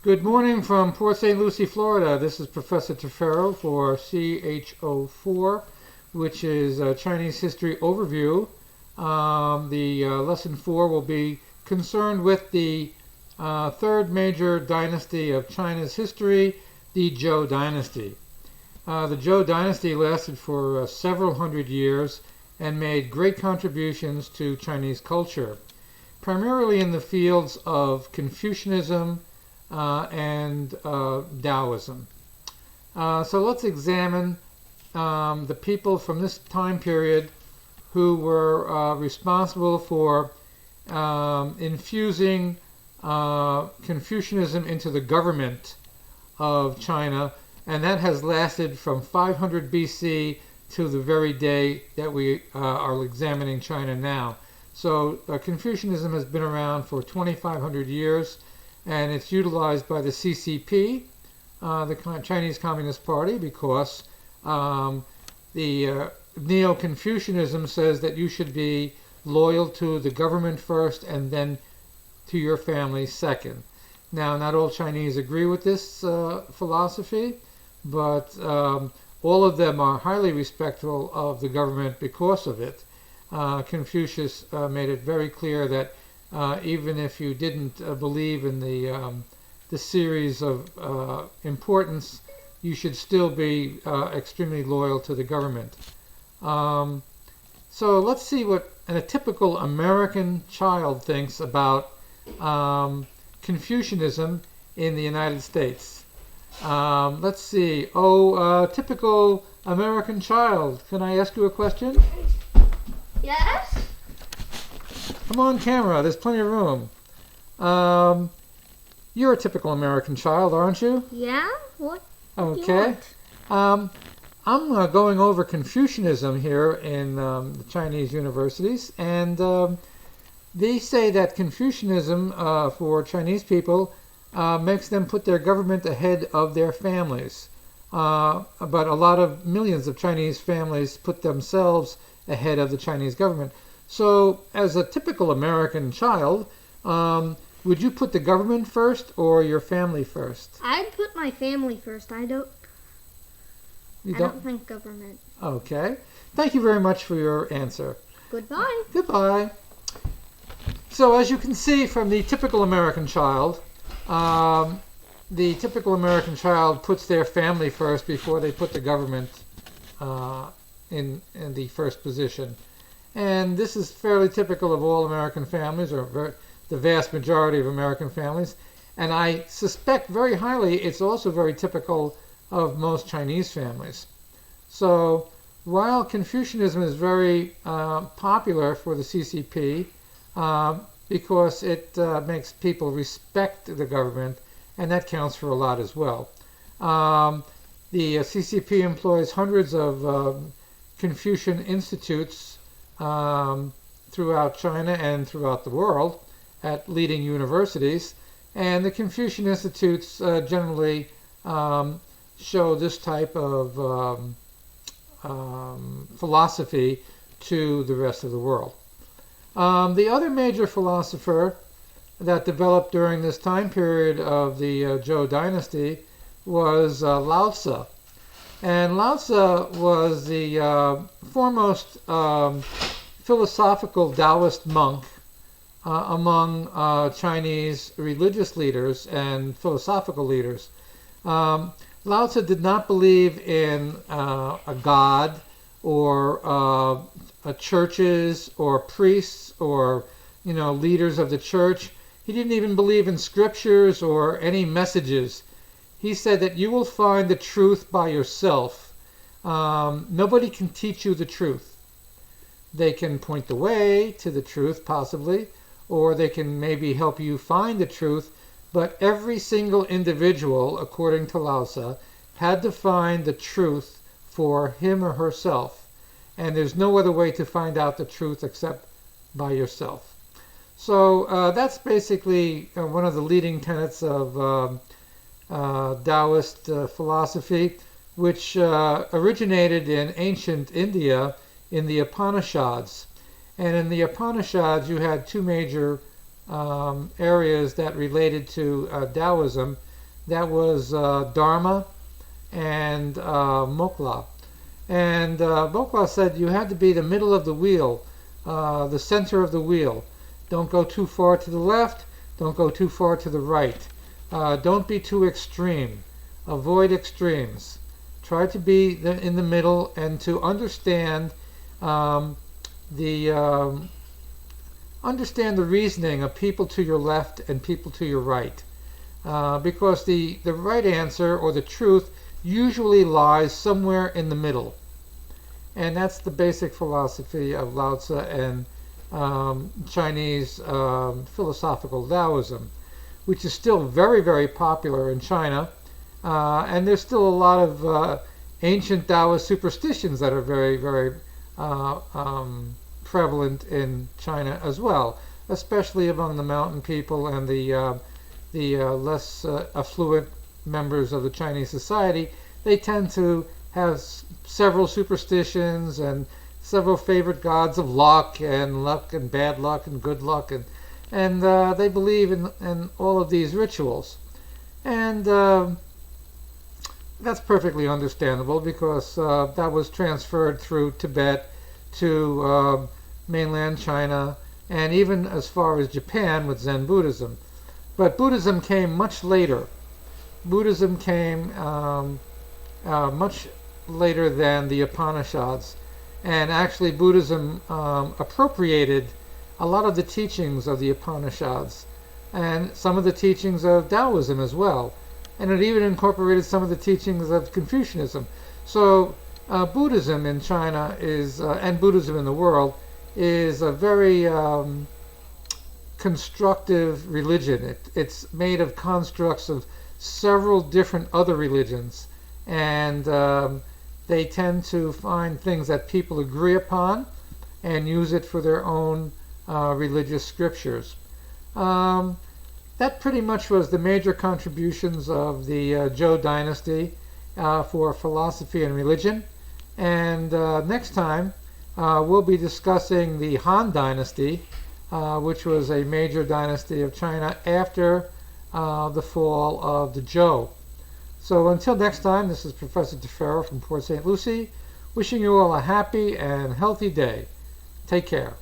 Good morning from Port St. Lucie, Florida. This is Professor Tefero for CHO4, which is Chinese History Overview. The Lesson 4 will be concerned with the third major dynasty of China's history, the Zhou Dynasty. The Zhou Dynasty lasted for several hundred years and made great contributions to Chinese culture, primarily in the fields of Confucianism and Taoism. So let's examine the people from this time period who were responsible for infusing Confucianism into the government of China, and that has lasted from 500 BC to the very day that we are examining China now. So Confucianism has been around for 2,500 years, and it's utilized by the CCP, the Chinese Communist Party, because the Neo-Confucianism says that you should be loyal to the government first and then to your family second. Now, not all Chinese agree with this philosophy, but all of them are highly respectful of the government because of it. Confucius made it very clear that even if you didn't believe in the series of importance, you should still be extremely loyal to the government. So let's see what a typical American child thinks about Confucianism in the United States. Let's see. Typical American child. Can I ask you a question? Yes? Come on camera, there's plenty of room. You're a typical American child, aren't you? Yeah? What? Okay. I'm going over Confucianism here in the Chinese universities, and they say that Confucianism for Chinese people makes them put their government ahead of their families. But a lot of millions of Chinese families put themselves ahead of the Chinese government. So, as a typical American child, would you put the government first or your family first? I'd put my family first. I don't think government. Okay. Thank you very much for your answer. Goodbye. Goodbye. So, as you can see from the typical American child, puts their family first before they put the government in the first position. And this is fairly typical of all American families, or the vast majority of American families. And I suspect very highly it's also very typical of most Chinese families. So while Confucianism is very popular for the CCP, because it makes people respect the government, and that counts for a lot as well. The CCP employs hundreds of Confucian institutes throughout China and throughout the world at leading universities, and the Confucian institutes generally show this type of philosophy to the rest of the world. The other major philosopher that developed during this time period of the Zhou Dynasty was Lao Tzu. And Lao Tzu was the foremost philosophical Taoist monk among Chinese religious leaders and philosophical leaders. Lao Tzu did not believe in a god or churches or priests or leaders of the church. He didn't even believe in scriptures or any messages. He said that you will find the truth by yourself. Nobody can teach you the truth. They can point the way to the truth, possibly, or they can maybe help you find the truth, but every single individual, according to Lao Tzu, had to find the truth for him or herself, and there's no other way to find out the truth except by yourself. So that's basically one of the leading tenets of Taoist philosophy, which originated in ancient India in the Upanishads. And in the Upanishads, you had two major areas that related to Taoism. That was Dharma and Mokla. And Mokla said you had to be the middle of the wheel, the center of the wheel. Don't go too far to the left. Don't go too far to the right. Don't be too extreme. Avoid extremes. Try to be in the middle and to understand the reasoning of people to your left and people to your right. Because the right answer or the truth usually lies somewhere in the middle. And that's the basic philosophy of Lao Tzu and Chinese philosophical Taoism, which is still very, very popular in China. And there's still a lot of ancient Taoist superstitions that are very, very prevalent in China as well, especially among the mountain people and the less affluent members of the Chinese society. They tend to have several superstitions and several favorite gods of luck and bad luck and good luck, and they believe in all of these rituals. And that's perfectly understandable because that was transferred through Tibet to mainland China and even as far as Japan with Zen Buddhism. But Buddhism came much later. Buddhism came much later than the Upanishads. And actually Buddhism appropriated a lot of the teachings of the Upanishads and some of the teachings of Taoism as well. And it even incorporated some of the teachings of Confucianism. So Buddhism in China is, and Buddhism in the world, is a very constructive religion. It's made of constructs of several different other religions. And they tend to find things that people agree upon and use it for their own religious scriptures. That pretty much was the major contributions of the Zhou Dynasty for philosophy and religion. And next time we'll be discussing the Han Dynasty, which was a major dynasty of China after the fall of the Zhou. So until next time, this is Professor DeFerro from Port St. Lucie, wishing you all a happy and healthy day. Take care.